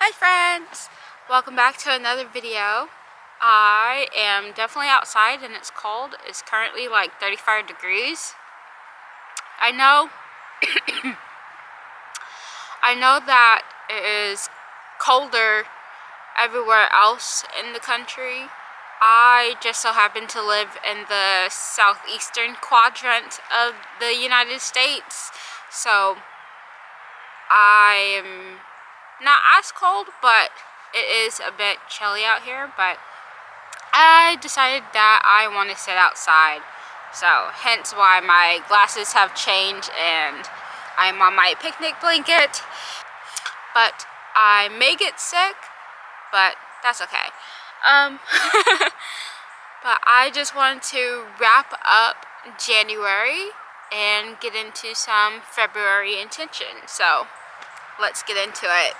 Hi friends! Welcome back to another video. I am definitely outside and it's cold. It's currently like 35 degrees. I know that it is colder everywhere else in the country. I just so happen to live in the southeastern quadrant of the United States, so I am not as cold, but it is a bit chilly out here. But I decided that I want to sit outside, so hence why my glasses have changed and I'm on my picnic blanket. But I may get sick, but that's okay. But I just wanted to wrap up January and get into some February intentions, so let's get into it.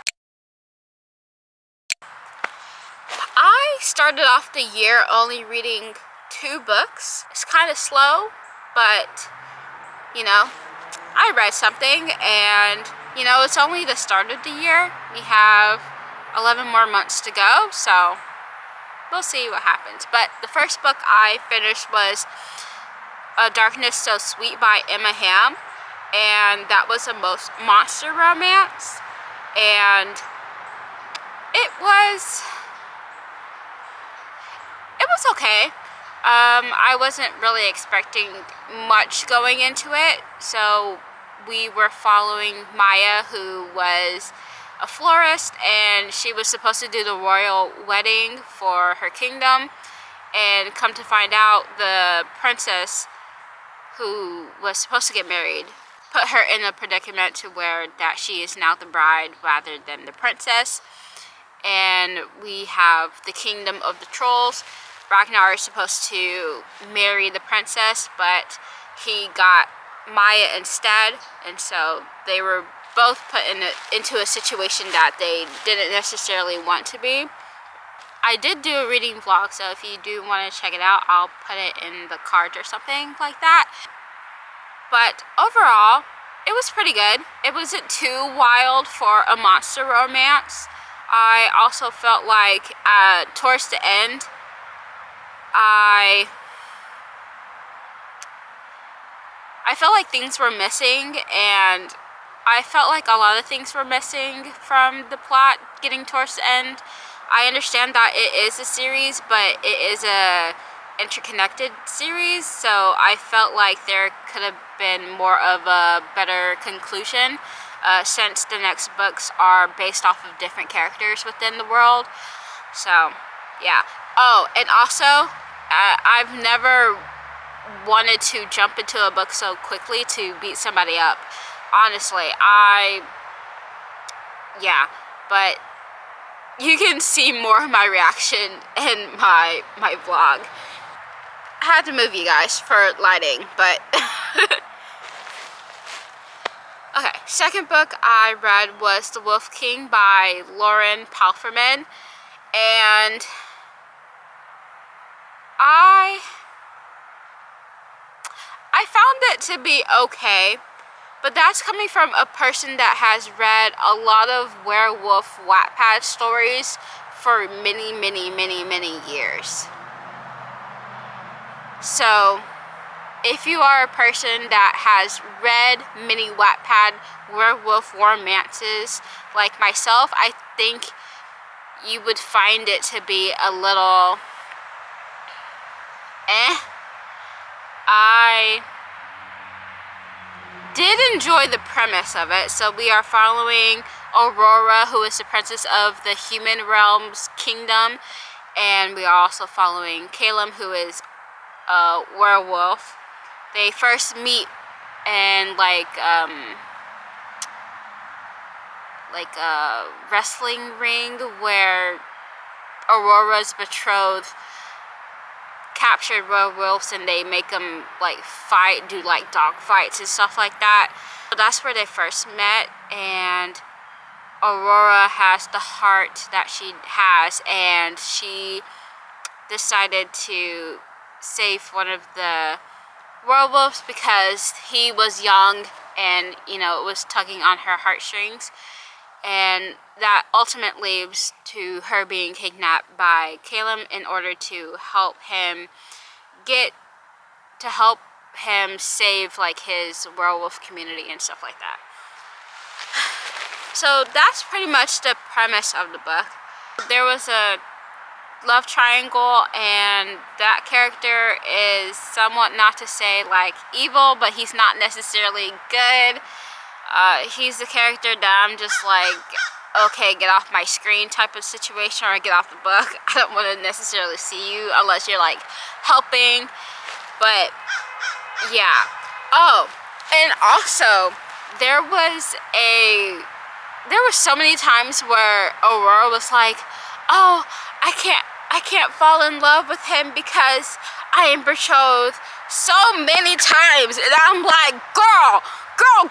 I started off the year only reading 2 books. It's kind of slow, but you know, I read something, and you know, it's only the start of the year. We have 11 more months to go, so we'll see what happens. But the first book I finished was A Darkness So Sweet by Hamm, and that was a monster romance, and it was okay. I wasn't really expecting much going into it. So we were following Maya, who was a florist, and she was supposed to do the royal wedding for her kingdom, and come to find out, the princess who was supposed to get married put her in a predicament to where that she is now the bride rather than the princess. And we have the kingdom of the trolls. Ragnar is supposed to marry the princess, but he got Maya instead, and so they were both put into a situation that they didn't necessarily want to be. I did do a reading vlog, so if you do want to check it out, I'll put it in the cards or something like that. But overall, it was pretty good. It wasn't too wild for a monster romance. I also felt like towards the end, I felt like things were missing, and I felt like a lot of things were missing from the plot getting towards the end. I understand that it is a series, but it is a interconnected series, so I felt like there could have been more of a better conclusion, since the next books are based off of different characters within the world. So yeah. Oh, and also I've never wanted to jump into a book so quickly to beat somebody up. Honestly, yeah, but you can see more of my reaction in my vlog. I had to move you guys for lighting, but okay, second book I read was The Wolf King by Palphreyman, and I found it to be okay, but that's coming from a person that has read a lot of werewolf Wattpad stories for many years. So if you are a person that has read many Wattpad werewolf romances like myself, I think you would find it to be a little I did enjoy the premise of it. So we are following Aurora, who is the princess of the human realm's kingdom, and we are also following Caleb, who is a werewolf. They first meet in like a wrestling ring where Aurora's betrothed captured werewolves, and they make them like do like dog fights and stuff like that. So that's where they first met, and Aurora has the heart that she has, and she decided to save one of the werewolves because he was young, and you know, it was tugging on her heartstrings. and that ultimately leads to her being kidnapped by Caleb in order to help him save like his werewolf community and stuff like that. So that's pretty much the premise of the book. There was a love triangle, and that character is somewhat, not to say like evil, but he's not necessarily good. He's the character that I'm just like, okay, get off my screen type of situation, or get off the book. I don't want to necessarily see you unless you're like helping. But yeah. Oh, and also there was so many times where Aurora was like, oh, I can't fall in love with him because I am betrothed so many times. And I'm like, girl,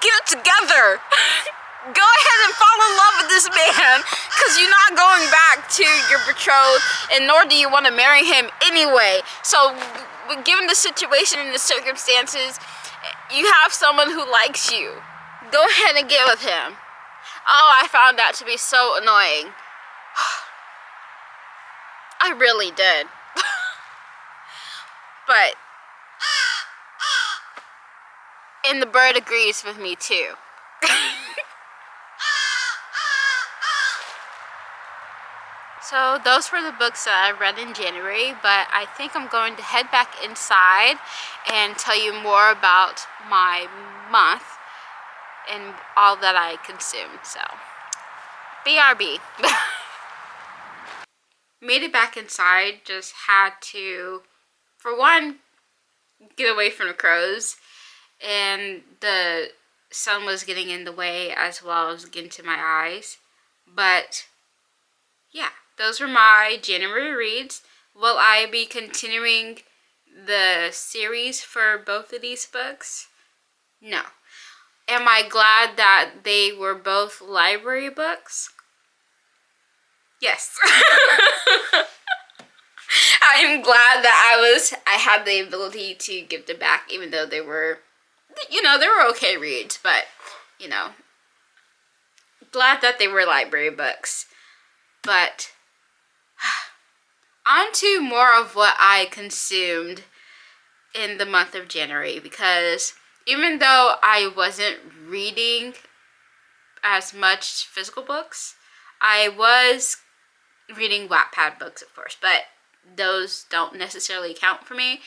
get it together. Go ahead and fall in love with this man, because you're not going back to your betrothed, and nor do you want to marry him anyway. So given the situation and the circumstances, you have someone who likes you. Go ahead and get with him. Oh, I found that to be so annoying. I really did. But, and the bird agrees with me too. So those were the books that I read in January, but I think I'm going to head back inside and tell you more about my month and all that I consumed. So, BRB. Made it back inside, just had to, for one, get away from the crows, and the sun was getting in the way as well as getting to my eyes. But yeah, those were my January reads. Will I be continuing the series for both of these books? No. Am I glad that they were both library books? Yes. I am glad that I had the ability to give them back, even though they were, they were okay reads, but, glad that they were library books. But on to more of what I consumed in the month of January, because even though I wasn't reading as much physical books, I was reading Wattpad books, of course, but those don't necessarily count for me.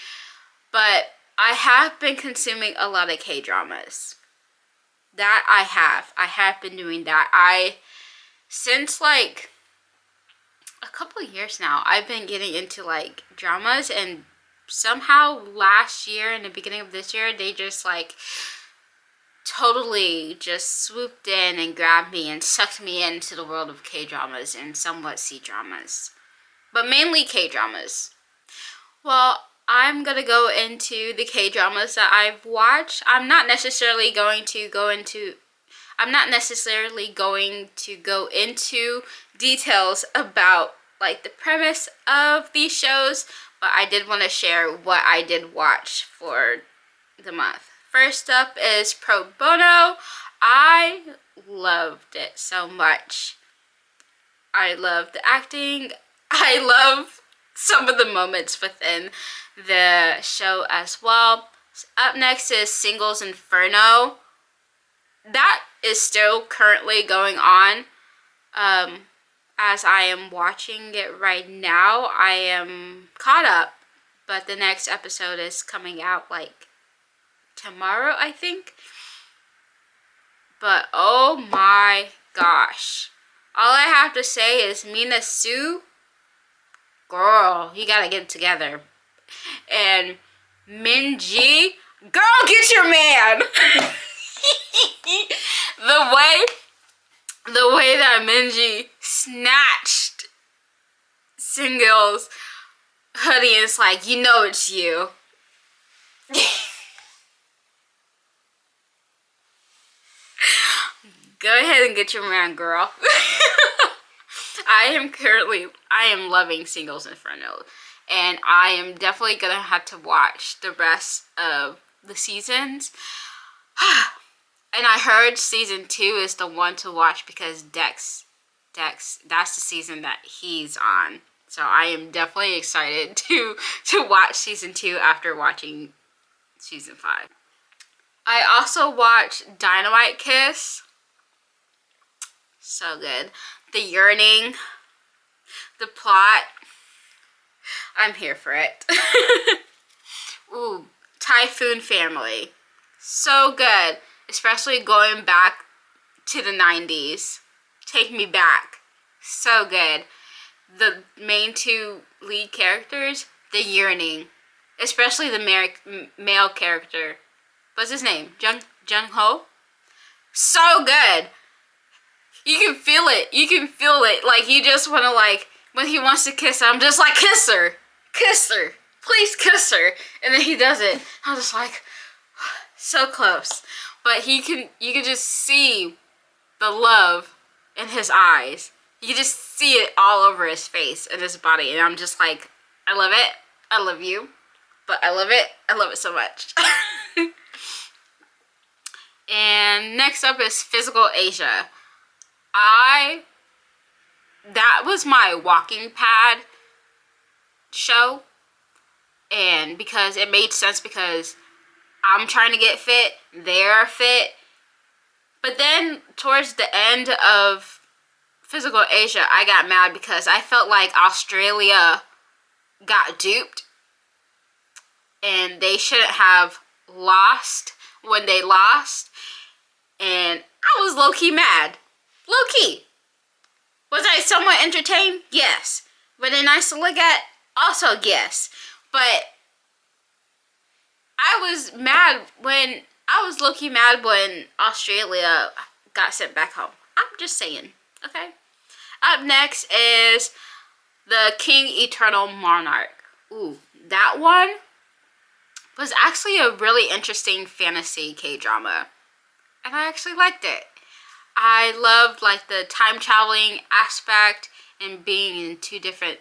But I have been consuming a lot of K-dramas. That I have been doing that. Since like a couple of years now, I've been getting into like dramas, and somehow last year and the beginning of this year, they just like totally just swooped in and grabbed me and sucked me into the world of K-dramas and somewhat C-dramas. But mainly K-dramas. Well, I'm gonna go into the K-dramas that I've watched. I'm not necessarily going to go into details about like the premise of these shows, but I did want to share what I did watch for the month. First up is Pro Bono. I loved it so much. I love the acting. I love some of the moments within the show as well. Up next is Singles Inferno. That is still currently going on. As I am watching it right now, I am caught up, but the next episode is coming out like tomorrow, I think. But oh my gosh, all I have to say is Mina Sue, girl, you gotta get it together. And Minji, girl, get your man. the way that Minji snatched Single's hoodie, is like, it's you. Go ahead and get your man, girl. I am loving Singles Inferno, and I am definitely gonna have to watch the rest of the seasons. And I heard season 2 is the one to watch because Dex, that's the season that he's on. So I am definitely excited to watch season 2 after watching season 5. I also watched Dynamite Kiss. So good. The yearning, the plot, I'm here for it. Ooh, Typhoon Family. So good. Especially going back to the 90s. Take me back. So good. The main 2 lead characters, the yearning. Especially the male character. What's his name? Jung Ho? So good. You can feel it. You can feel it. Like, you just want to, like, when he wants to kiss her, I'm just like, kiss her. Kiss her. Please kiss her. And then he does it. I'm just like, so close. But you can just see the love in his eyes. You can just see it all over his face and his body. And I'm just like, I love it. I love you. But I love it. I love it so much. And next up is Physical Asia. That was my walking pad show. And because it made sense because I'm trying to get fit, they're fit. But then towards the end of Physical Asia, I got mad because I felt like Australia got duped. And they shouldn't have lost when they lost. And I was low-key mad. Low-key. Was I somewhat entertained? Yes. Was it nice to look at? Also, yes. But I was mad when, I was low-key mad when Australia got sent back home. I'm just saying, okay? Up next is The King Eternal Monarch. Ooh, that one was actually a really interesting fantasy K-drama. And I actually liked it. I loved like the time traveling aspect and being in 2 different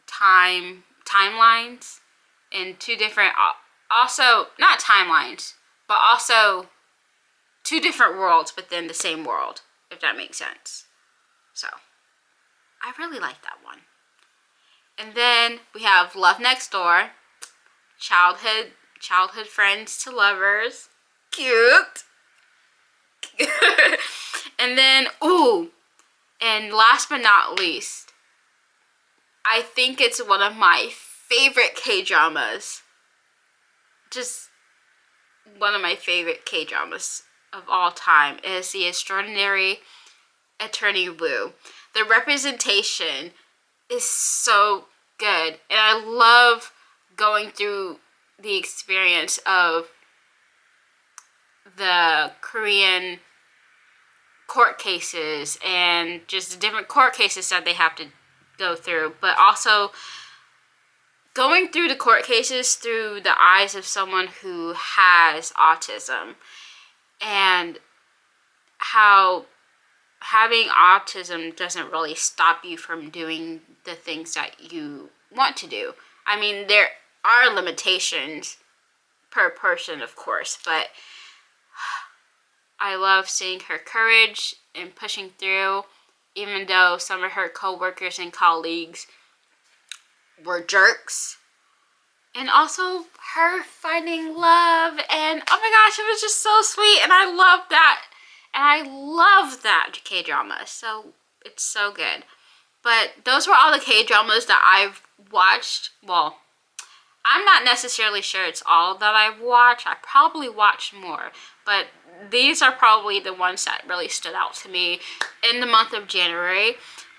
timelines and 2 different, also not timelines, but also 2 different worlds within the same world, if that makes sense. So I really like that one. And then we have Love Next Door, childhood friends to lovers, cute. And then, ooh, and last but not least, I think it's one of my favorite K-dramas. Just one of my favorite K-dramas of all time is The Extraordinary Attorney Woo. The representation is so good. And I love going through the experience of the Korean court cases and just the different court cases that they have to go through, but also going through the court cases through the eyes of someone who has autism, and how having autism doesn't really stop you from doing the things that you want to do. I mean, there are limitations per person, of course, but I love seeing her courage and pushing through, even though some of her co-workers and colleagues were jerks. And also her finding love, and oh my gosh, it was just so sweet, and I love that. And I love that K-drama, so it's so good. But those were all the K-dramas that I've watched. Well, I'm not necessarily sure it's all that I've watched. I probably watched more, but these are probably the ones that really stood out to me in the month of January.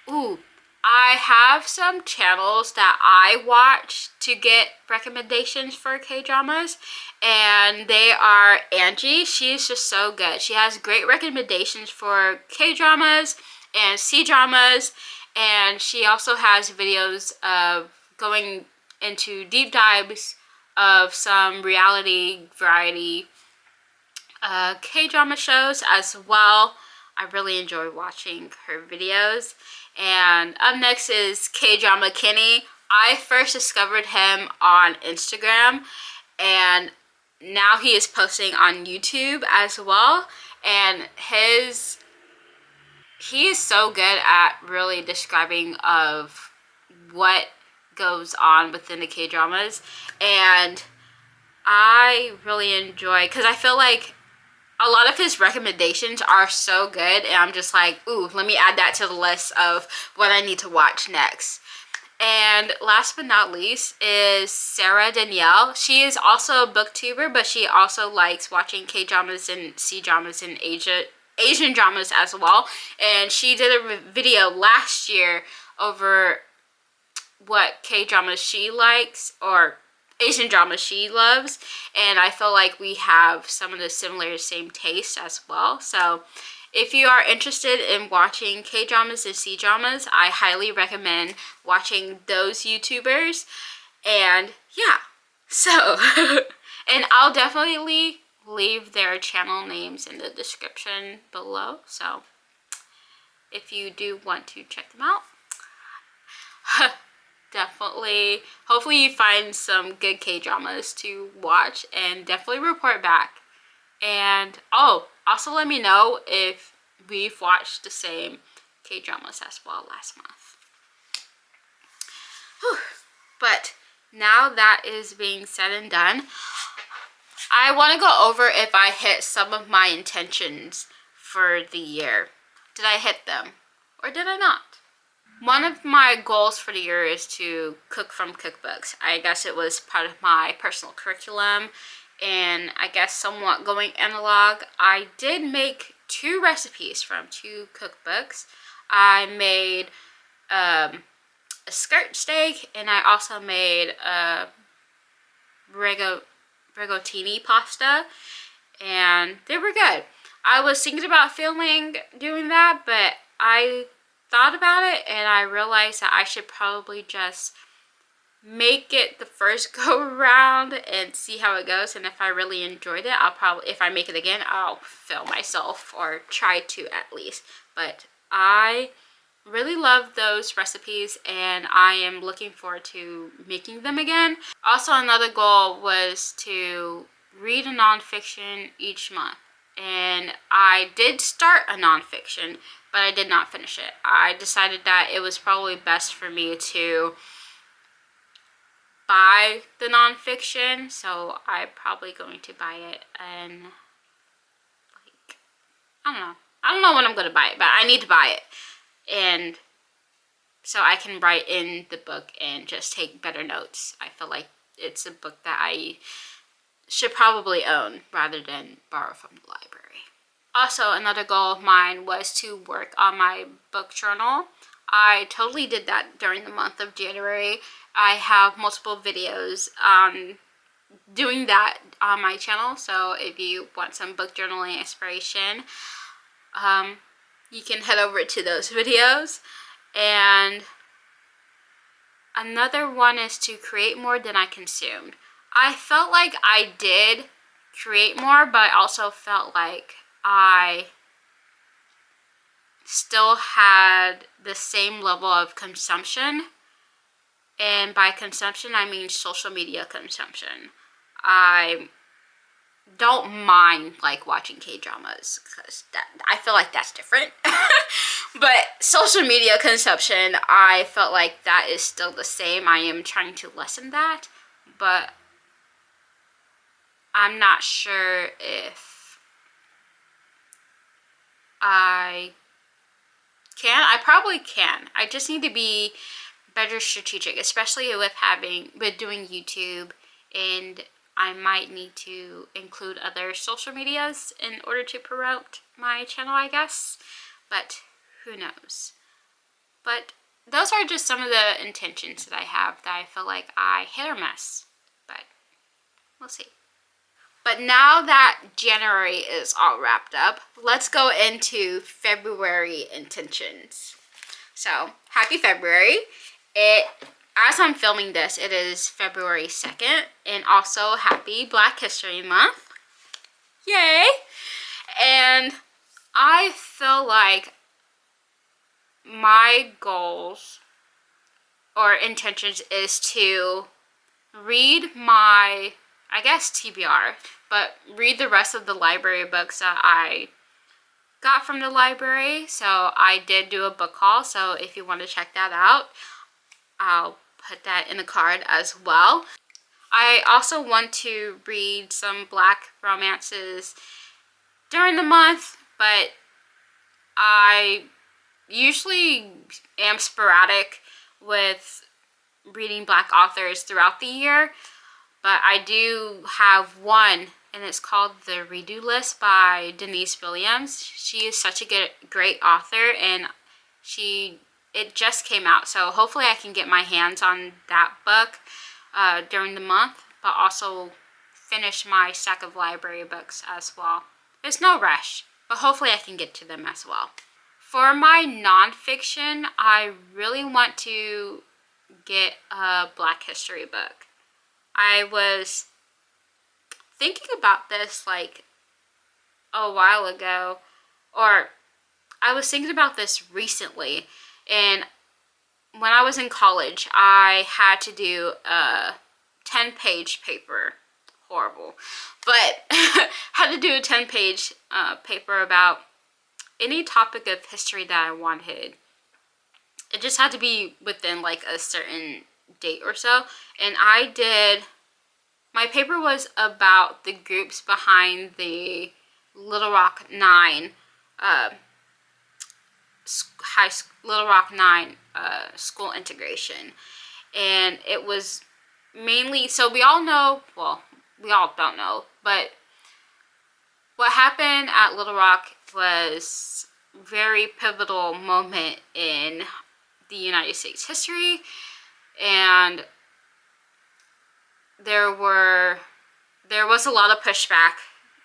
Ooh, I have some channels that I watch to get recommendations for K-dramas, and they are Angie. She's just so good. She has great recommendations for K-dramas and C-dramas, and she also has videos of going into deep dives of some reality variety K-drama shows as well. I really enjoy watching her videos. And up next is Kdrama Kenny. I first discovered him on Instagram, and now he is posting on YouTube as well. and he is so good at really describing of what goes on within the K-dramas, and I really enjoy, because I feel like a lot of his recommendations are so good, and I'm just like, ooh, let me add that to the list of what I need to watch next. And last but not least is Sera Danielle. She is also a booktuber, but she also likes watching K-dramas and C-dramas and Asian dramas as well. And she did a video last year over what K-dramas she likes, or Asian dramas she loves, and I feel like we have some of the similar same tastes as well. So if you are interested in watching K-dramas and C-dramas, I highly recommend watching those YouTubers. And yeah, so and I'll definitely leave their channel names in the description below, so if you do want to check them out, definitely, hopefully you find some good K-dramas to watch, and definitely report back. And oh, also let me know if we've watched the same K-dramas as well last month. Whew. But now that is being said and done, I want to go over if I hit some of my intentions for the year. Did I hit them or did I not? One of my goals for the year is to cook from cookbooks. I guess it was part of my personal curriculum, and I guess somewhat going analog. I did make 2 recipes from 2 cookbooks. I made a skirt steak, and I also made a rigatoni pasta, and they were good. I was thinking about doing that, but I thought about it and I realized that I should probably just make it the first go around and see how it goes, and if I really enjoyed it, I'll probably, if I make it again, I'll film myself, or try to at least. But I really love those recipes and I am looking forward to making them again. Also, another goal was to read a nonfiction each month, and I did start a nonfiction, but I did not finish it. I decided that it was probably best for me to buy the nonfiction, so I'm probably going to buy it, and like, I don't know when I'm going to buy it, but I need to buy it, and so I can write in the book and just take better notes. I feel like it's a book that I should probably own rather than borrow from the library. Also, another goal of mine was to work on my book journal. I totally did that during the month of January. I have multiple videos on doing that on my channel, so if you want some book journaling inspiration, you can head over to those videos. And another one is to create more than I consumed. I felt like I did create more, but I also felt like I still had the same level of consumption. And by consumption, I mean social media consumption. I don't mind like watching K-dramas, because I feel like that's different. But social media consumption, I felt like that is still the same. I am trying to lessen that, but I'm not sure if I can. I probably can. I just need to be better strategic, especially with doing YouTube, and I might need to include other social medias in order to promote my channel, I guess, but who knows. But those are just some of the intentions that I have that I feel like I hit or miss, but we'll see. But now that January is all wrapped up, let's go into February intentions. So, happy February. As I'm filming this, it is February 2nd, and also happy Black History Month. Yay! And I feel like my goals or intentions is to read my, I guess, TBR, but read the rest of the library books that I got from the library. So I did do a book haul. So if you want to check that out, I'll put that in the card as well. I also want to read some Black romances during the month, but I usually am sporadic with reading Black authors throughout the year, but I do have one, and it's called The Redo List by Denise Williams. She is such a great author, and it just came out, so hopefully I can get my hands on that book during the month, but also finish my stack of library books as well. There's no rush, but hopefully I can get to them as well. For my nonfiction, I really want to get a Black history book. I was thinking about this like a while ago, or I was thinking about this recently, and when I was in college, I had to do a 10-page paper. Horrible. But had to do a 10-page paper about any topic of history that I wanted. It just had to be within like a certain date or so. And my paper was about the groups behind the Little Rock 9 school integration. And it was mainly, so we all know, well, we all don't know, but what happened at Little Rock was a very pivotal moment in the United States history, and there was a lot of pushback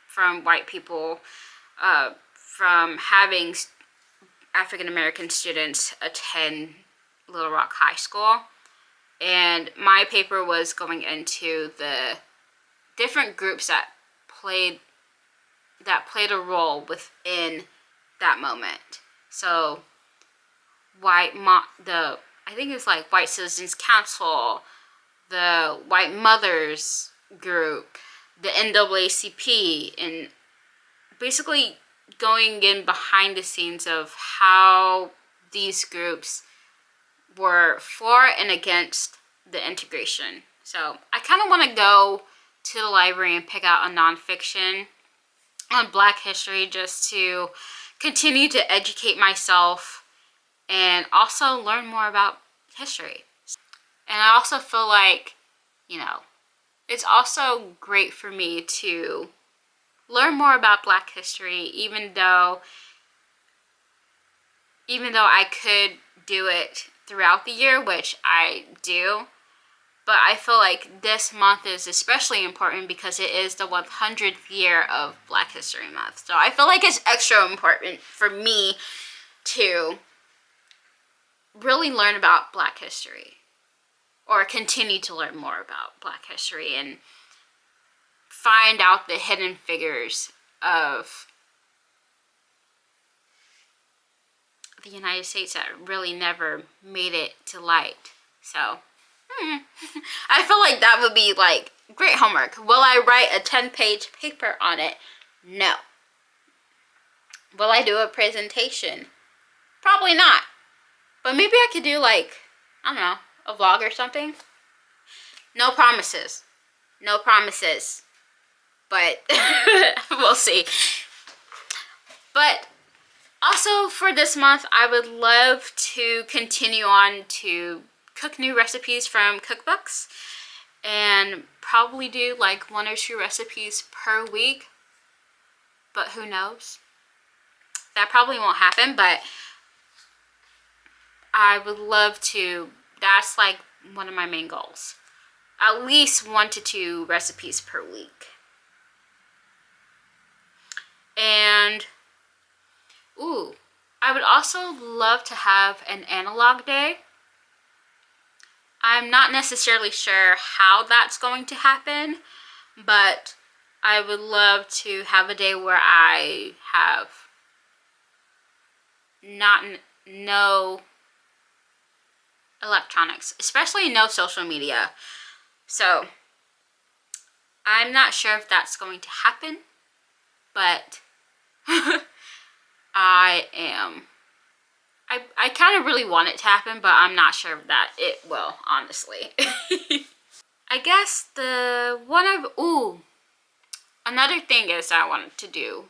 from white people from having African American students attend Little Rock High School. And my paper was going into the different groups that played a role within that moment. So I think it's like White Citizens Council, the White Mothers group, the NAACP, and basically going in behind the scenes of how these groups were for and against the integration. So I kind of want to go to the library and pick out a nonfiction on Black history just to continue to educate myself and also learn more about history. And I also feel like, it's also great for me to learn more about Black history, even though I could do it throughout the year, which I do. But I feel like this month is especially important because it is the 100th year of Black History Month. So I feel like it's extra important for me to really learn about Black history, or continue to learn more about Black history and find out the hidden figures of the United States that really never made it to light. So I feel like that would be like great homework. Will I write a 10-page paper on it? No. Will I do a presentation? Probably not. But maybe I could do like, I don't know, a vlog or something. No promises. No promises. But we'll see. But also for this month, I would love to continue on to cook new recipes from cookbooks and probably do like 1 or 2 recipes per week. But who knows? That probably won't happen, but I would love to. That's like one of my main goals. At least 1 to 2 recipes per week. And I would also love to have an analog day. I'm not necessarily sure how that's going to happen, but I would love to have a day where I have no electronics, especially no social media. So I'm not sure if that's going to happen, but I kind of really want it to happen, but I'm not sure that it will, honestly. I guess another thing is I wanted to do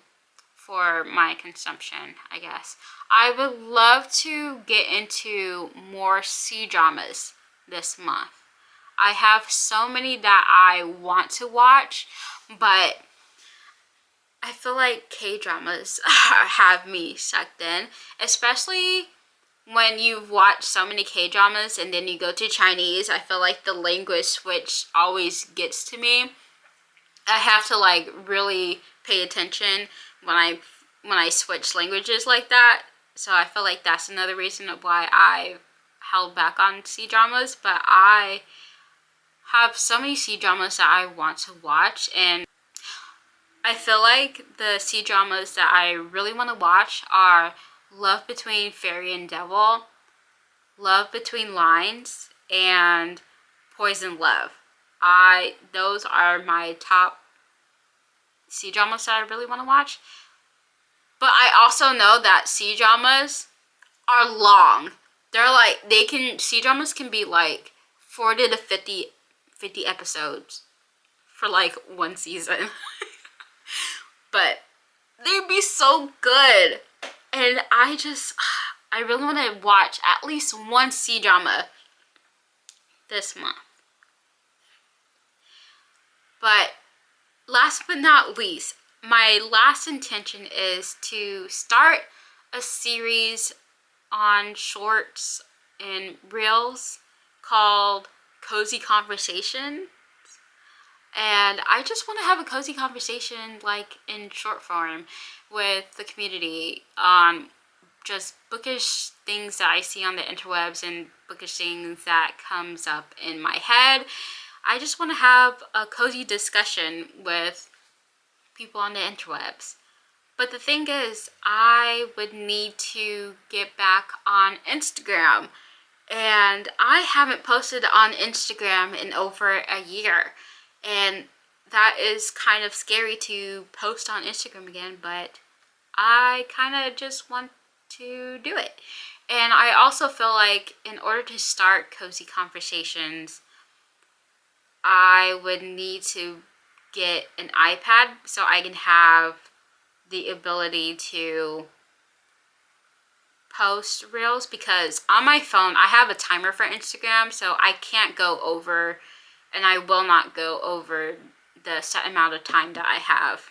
for my consumption, I guess. I would love to get into more C-dramas this month. I have so many that I want to watch, but I feel like K-dramas have me sucked in, especially when you've watched so many K-dramas and then you go to Chinese. I feel like the language switch always gets to me. I have to like really pay attention when I switch languages like that. So I feel like that's another reason why I held back on C-dramas, but I have so many C-dramas that I want to watch, and I feel like the C-dramas that I really want to watch are Love Between Fairy and Devil, Love Between Lines, and Poison Love. Those are my top C-dramas that I really want to watch. But I also know that C-dramas are long. C-dramas can be like 40 to 50 episodes for like one season. But they'd be so good. And I really want to watch at least one C-drama this month. But last but not least, my last intention is to start a series on shorts and reels called Cozy Conversation. And I just want to have a cozy conversation like in short form with the community on just bookish things that I see on the interwebs and bookish things that comes up in my head. I just want to have a cozy discussion with people on the interwebs. But the thing is, I would need to get back on Instagram. And I haven't posted on Instagram in over a year. And that is kind of scary to post on Instagram again, but I kind of just want to do it. And I also feel like in order to start cozy conversations, I would need to get an iPad so I can have the ability to post reels, because on my phone I have a timer for Instagram, so I can't go over, and I will not go over the set amount of time that I have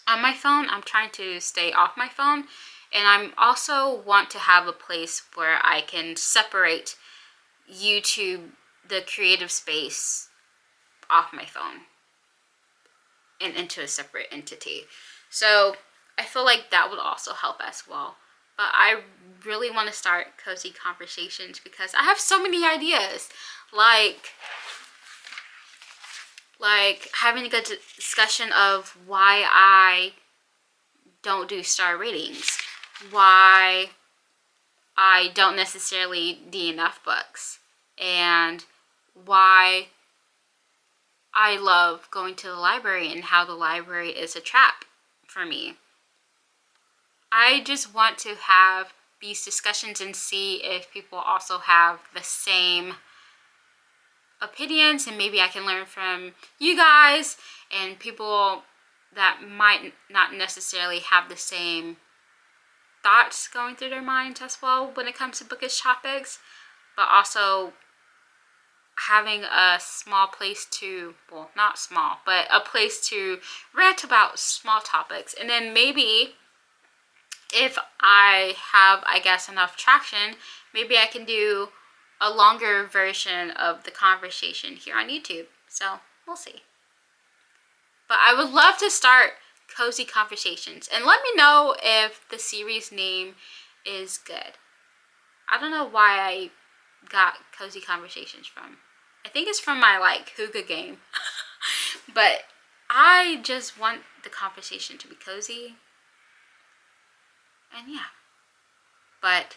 on my phone. I'm trying to stay off my phone, and I'm also want to have a place where I can separate YouTube, the creative space, off my phone and into a separate entity. So I feel like that would also help as well. But I really want to start cozy conversations because I have so many ideas, like having a good discussion of why I don't do star ratings, why I don't necessarily DNF books, and why I love going to the library and how the library is a trap for me. I just want to have these discussions and see if people also have the same opinions, and maybe I can learn from you guys and people that might not necessarily have the same thoughts going through their minds as well when it comes to bookish topics, but also having a small place to, well, not small, but a place to rant about small topics. And then maybe if I have, I guess, enough traction, maybe I can do a longer version of the conversation here on YouTube. So we'll see. But I would love to start cozy conversations, and let me know if the series name is good. I don't know why I got cozy conversations from. I think it's from my like hookah game. But I just want the conversation to be cozy. And yeah. But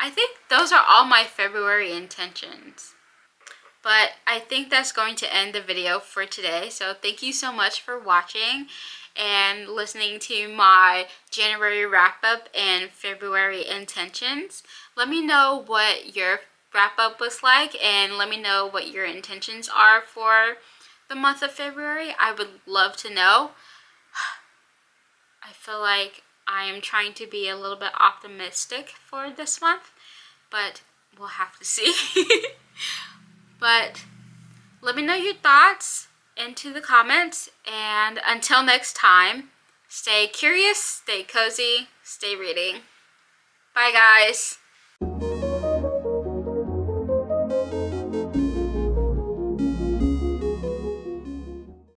I think those are all my February intentions. But I think that's going to end the video for today. So thank you so much for watching. and listening to my January wrap-up and February intentions. Let me know what your wrap-up was like, and let me know what your intentions are for the month of February. I would love to know. I feel like I am trying to be a little bit optimistic for this month, but we'll have to see. But let me know your thoughts into the comments, and until next time, stay curious, stay cozy, stay reading. Bye guys.